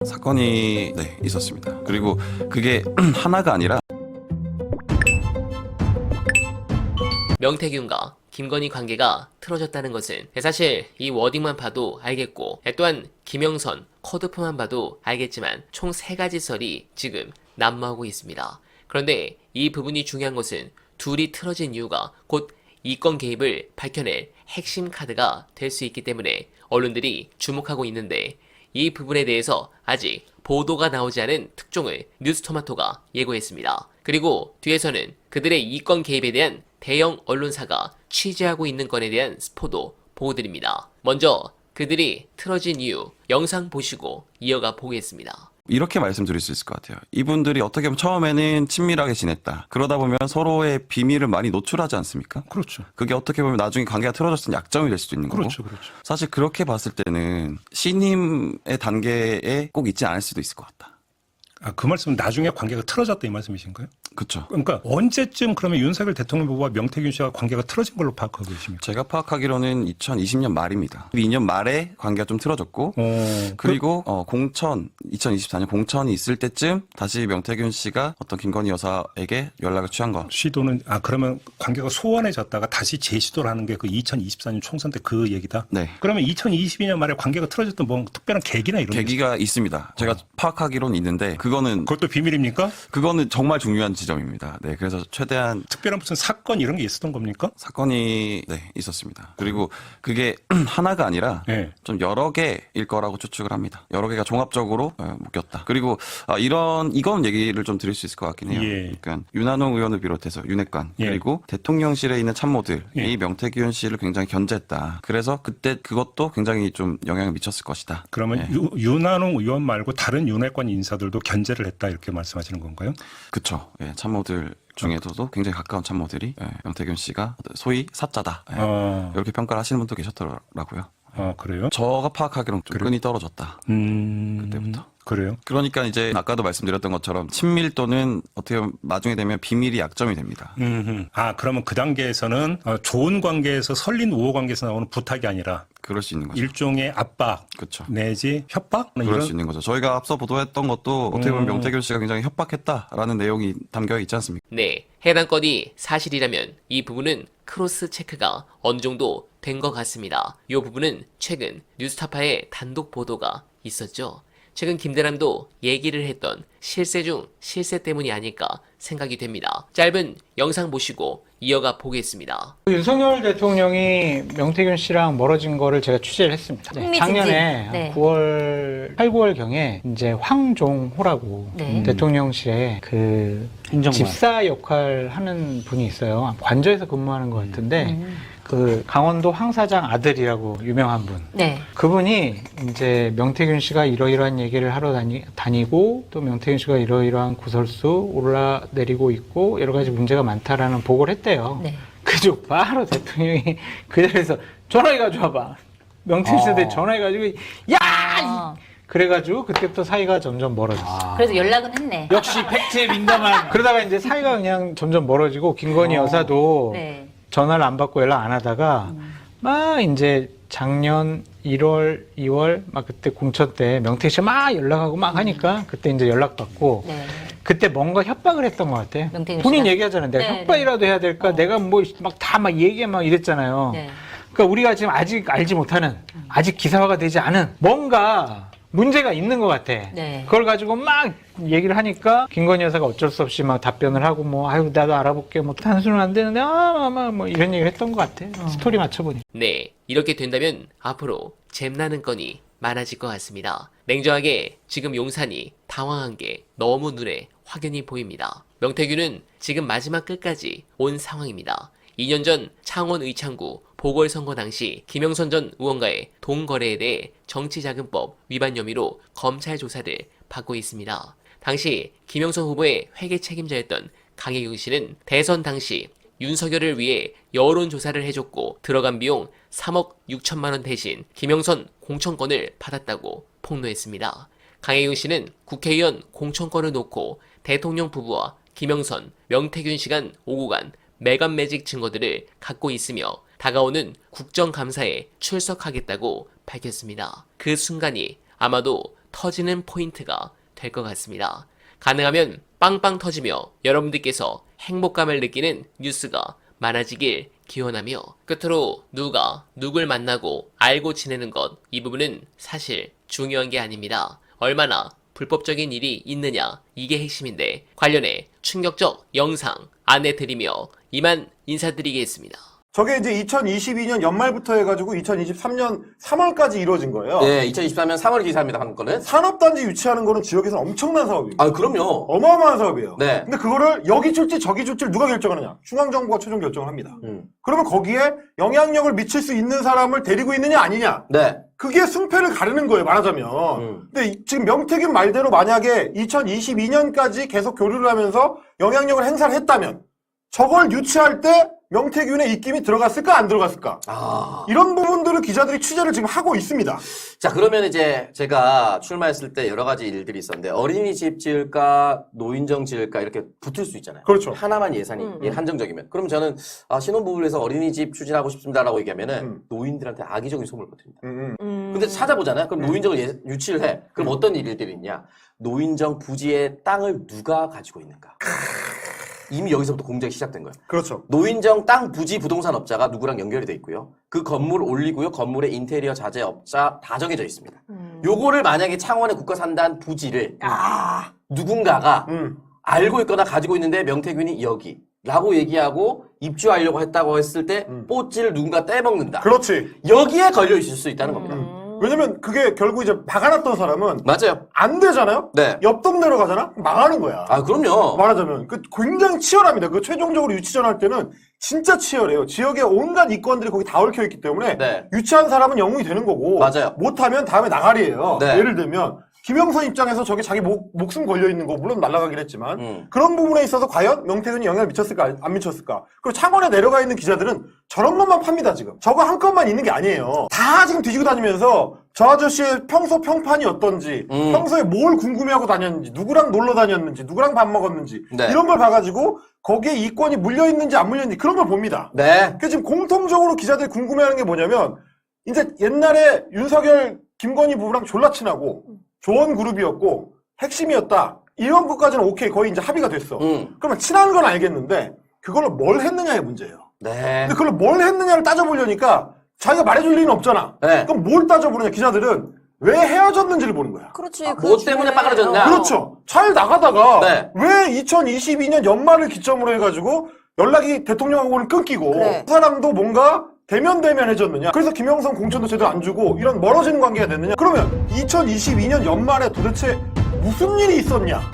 사건이 있었습니다. 그리고 그게 하나가 아니라 명태균과 김건희 관계가 틀어졌다는 것은 사실 이 워딩만 봐도 알겠고, 또한 김영선 컷오프만 봐도 알겠지만 총 3가지 설이 지금 난무하고 있습니다. 그런데 이 부분이 중요한 것은 둘이 틀어진 이유가 곧 이권 개입을 밝혀낼 핵심 카드가 될 수 있기 때문에 언론들이 주목하고 있는데, 이 부분에 대해서 아직 보도가 나오지 않은 특종을 뉴스토마토가 예고했습니다. 그리고 뒤에서는 그들의 이권 개입에 대한 대형 언론사가 취재하고 있는 건에 대한 스포도 보여드립니다. 먼저 그들이 틀어진 이유 영상 보시고 이어가 보겠습니다. 이렇게 말씀드릴 수 있을 것 같아요. 이분들이 어떻게 보면 처음에는 친밀하게 지냈다. 그러다 보면 서로의 비밀을 많이 노출하지 않습니까? 그렇죠. 그게 어떻게 보면 나중에 관계가 틀어졌을 때 약점이 될 수도 있는 거고. 그렇죠. 사실 그렇게 봤을 때는 신임의 단계에 꼭 있지 않을 수도 있을 것 같다. 그 말씀은 나중에 관계가 틀어졌다 이 말씀이신가요? 그렇죠. 그러니까 언제쯤 그러면 윤석열 대통령 부부와 명태균 씨와 관계가 틀어진 걸로 파악하고 계십니까? 제가 파악하기로는 2020년 말입니다. 2년 말에 관계가 좀 틀어졌고, 그리고 공천 2024년 공천이 있을 때쯤 다시 명태균 씨가 어떤 김건희 여사에게 연락을 취한 거. 시도는 그러면 관계가 소원해졌다가 다시 재시도를 하는 게 그 2024년 총선 때 그 얘기다. 네. 그러면 2022년 말에 관계가 틀어졌던 뭐 특별한 계기나 이런 계기가 있습니다. 제가 파악하기로는 있는데 그것도 비밀입니까? 그거는 정말 중요한 지점입니다. 네, 그래서 최대한 특별한 무슨 사건 이런 게 있었던 겁니까? 사건이 있었습니다. 그리고 그게 하나가 아니라 네. 좀 여러 개일 거라고 추측을 합니다. 여러 개가 종합적으로 묶였다. 그리고 이건 얘기를 좀 드릴 수 있을 것 같긴 해요. 예. 그러니까 윤한홍 의원을 비롯해서 윤핵관 예. 그리고 대통령실에 있는 참모들이 예. 명태균 씨를 굉장히 견제했다. 그래서 그때 그것도 굉장히 좀 영향을 미쳤을 것이다. 그러면 윤한홍 의원 말고 다른 윤핵관 인사들도 견제를 했다 이렇게 말씀하시는 건가요? 그렇죠. 예, 참모들 중에서도 굉장히 가까운 참모들이 명태균 씨가 소위 사자다. 이렇게 평가를 하시는 분도 계셨더라고요. 그래요? 저가 파악하기로는 좀 끈이 떨어졌다. 그때부터. 그래요? 그러니까 이제 아까도 말씀드렸던 것처럼 친밀도는 어떻게 보면 나중에 되면 비밀이 약점이 됩니다. 그러면 그 단계에서는 좋은 관계에서 설린 우호 관계에서 나오는 부탁이 아니라 그럴 수 있는 거죠. 일종의 압박 그렇죠. 내지 협박? 그럴 수 있는 거죠. 저희가 앞서 보도했던 것도 어떻게 보면 명태균 씨가 굉장히 협박했다라는 내용이 담겨 있지 않습니까? 네, 해당 건이 사실이라면 이 부분은 크로스 체크가 어느 정도 된 것 같습니다. 이 부분은 최근 뉴스타파의 단독 보도가 있었죠. 최근 김대남도 얘기를 했던 실세 중 실세 때문이 아닐까 생각이 됩니다. 짧은 영상 보시고 이어가 보겠습니다. 윤석열 대통령이 명태균 씨랑 멀어진 거를 제가 취재를 했습니다. 작년에 9월, 8, 9월 경에 이제 황종호라고 대통령실에 그 집사 역할 하는 분이 있어요. 관저에서 근무하는 것 같은데 그 강원도 황 사장 아들이라고 유명한 분. 그분이 이제 명태균 씨가 이러이러한 얘기를 하러 다니고 또 명태균 씨가 이러이러한 구설수 올라내리고 있고 여러 가지 문제가 많다라는 보고를 했대요. 그죠? 바로 대통령이 그 자리에서 전화해가지고 와봐. 명태균 씨한테 전화해가지고 야! 그래가지고 그때부터 사이가 점점 멀어졌어. 그래도 연락은 했네. 역시 팩트에 민감한. 그러다가 이제 사이가 그냥 점점 멀어지고 김건희 여사도 전화를 안 받고 연락 안 하다가 막 이제 작년 1월, 2월 막 그때 공천 때 명태균 씨가 막 연락하고 막 하니까 그때 이제 연락받고 그때 뭔가 협박을 했던 것 같아. 본인 얘기하잖아요. 내가 협박이라도 해야 될까? 내가 뭐 막 다 막 얘기해 막 이랬잖아요. 그러니까 우리가 지금 아직 알지 못하는 아직 기사화가 되지 않은 뭔가 문제가 있는 것 같아. 그걸 가지고 막 얘기를 하니까 김건희 여사가 어쩔 수 없이 막 답변을 하고 뭐 아유 나도 알아볼게 뭐 단순은 안 되는데 뭐 이런 얘기를 했던 것 같아. 스토리 맞춰보니. 네, 이렇게 된다면 앞으로 잼나는 건이 많아질 것 같습니다. 냉정하게 지금 용산이 당황한 게 너무 눈에 확연히 보입니다. 명태균은 지금 마지막 끝까지 온 상황입니다. 2년 전 창원 의창구 보궐선거 당시 김영선 전 의원과의 동거래에 대해 정치자금법 위반 혐의로 검찰 조사를 받고 있습니다. 당시 김영선 후보의 회계 책임자였던 강혜경 씨는 대선 당시 윤석열을 위해 여론조사를 해줬고 들어간 비용 3억 6천만 원 대신 김영선 공천권을 받았다고 폭로했습니다. 강혜경 씨는 국회의원 공천권을 놓고 대통령 부부와 김영선, 명태균 씨 간 오고 간 매간매직 증거들을 갖고 있으며 다가오는 국정감사에 출석하겠다고 밝혔습니다. 그 순간이 아마도 터지는 포인트가 될 것 같습니다. 가능하면 빵빵 터지며 여러분들께서 행복감을 느끼는 뉴스가 많아지길 기원하며 끝으로 누가 누굴 만나고 알고 지내는 것, 이 부분은 사실 중요한 게 아닙니다. 얼마나 불법적인 일이 있느냐, 이게 핵심인데 관련해 충격적 영상 안내드리며 이만 인사드리겠습니다. 저게 이제 2022년 연말부터 해가지고 2023년 3월까지 이루어진 거예요. 네, 2024년 3월 기사입니다. 방금 거는. 산업단지 유치하는 거는 지역에서는 엄청난 사업입니다. 아, 그럼요. 어마어마한 사업이에요. 네. 근데 그거를 여기 출지 저기 출지를 누가 결정하느냐? 중앙정부가 최종 결정을 합니다. 그러면 거기에 영향력을 미칠 수 있는 사람을 데리고 있느냐 아니냐? 네. 그게 승패를 가르는 거예요, 말하자면. 근데 지금 명태균 말대로 만약에 2022년까지 계속 교류를 하면서 영향력을 행사를 했다면 저걸 유치할 때 명태균의 입김이 들어갔을까 안 들어갔을까? 이런 부분들을 기자들이 취재를 지금 하고 있습니다. 자, 그러면 이제 제가 출마했을 때 여러 가지 일들이 있었는데 어린이집 지을까 노인정 지을까 이렇게 붙을 수 있잖아요. 그렇죠. 하나만 예산이 한정적이면. 그럼 저는 신혼부부를 위해서 어린이집 추진하고 싶습니다라고 얘기하면은 노인들한테 악의적인 소문을 퍼뜨립니다. 근데 찾아보잖아요. 그럼 노인정을 유치를 해. 그럼 어떤 일들이 있냐? 노인정 부지의 땅을 누가 가지고 있는가? 이미 여기서부터 공작이 시작된 거예요. 그렇죠. 노인정 땅 부지 부동산 업자가 누구랑 연결이 돼 있고요. 그 건물 올리고요. 건물의 인테리어 자재 업자 다 정해져 있습니다. 요거를 만약에 창원의 국가산단 부지를 누군가가 알고 있거나 가지고 있는데 명태균이 여기 라고 얘기하고 입주하려고 했다고 했을 때 뽀찌를 누군가 떼먹는다. 그렇지. 여기에 걸려 있을 수 있다는 겁니다. 왜냐면 그게 결국 이제 박아놨던 사람은 맞아요. 안 되잖아요? 네. 옆 동네로 가잖아? 망하는 거야. 아, 그럼요. 말하자면. 그 굉장히 치열합니다. 그 최종적으로 유치전 할 때는 진짜 치열해요. 지역의 온갖 이권들이 거기 다 얽혀 있기 때문에 네. 유치한 사람은 영웅이 되는 거고 맞아요. 못하면 다음에 나가리예요. 네. 예를 들면 김영선 입장에서 저게 자기 목숨 걸려 있는 거 물론 날아가긴 했지만 그런 부분에 있어서 과연 명태균이 영향을 미쳤을까 안 미쳤을까? 그리고 창원에 내려가 있는 기자들은 저런 것만 팝니다 지금. 저거 한 건만 있는 게 아니에요. 다 지금 뒤지고 다니면서 저 아저씨의 평소 평판이 어떤지, 평소에 뭘 궁금해하고 다녔는지, 누구랑 놀러 다녔는지, 누구랑 밥 먹었는지 네. 이런 걸 봐가지고 거기에 이권이 물려 있는지 안 물려 있는지 그런 걸 봅니다. 네. 그래서 지금 공통적으로 기자들이 궁금해하는 게 뭐냐면 이제 옛날에 윤석열, 김건희 부부랑 졸라 친하고 좋은 그룹이었고 핵심이었다. 이런 것까지는 오케이. 거의 이제 합의가 됐어. 그러면 친한 건 알겠는데 그걸로 뭘 했느냐의 문제예요. 네. 근데 그걸로 뭘 했느냐를 따져보려니까 자기가 말해줄 리는 없잖아. 네. 그럼 뭘 따져보느냐 기자들은 왜 헤어졌는지를 보는 거야. 그렇지. 뭐 때문에 빠그러졌냐? 그렇죠. 잘 나가다가 네. 왜 2022년 연말을 기점으로 해가지고 연락이 대통령하고는 끊기고 그래. 그 사람도 뭔가 대면대면해졌느냐. 그래서 김영선 공천도 제대로 안 주고 이런 멀어지는 관계가 됐느냐. 그러면 2022년 연말에 도대체 무슨 일이 있었냐.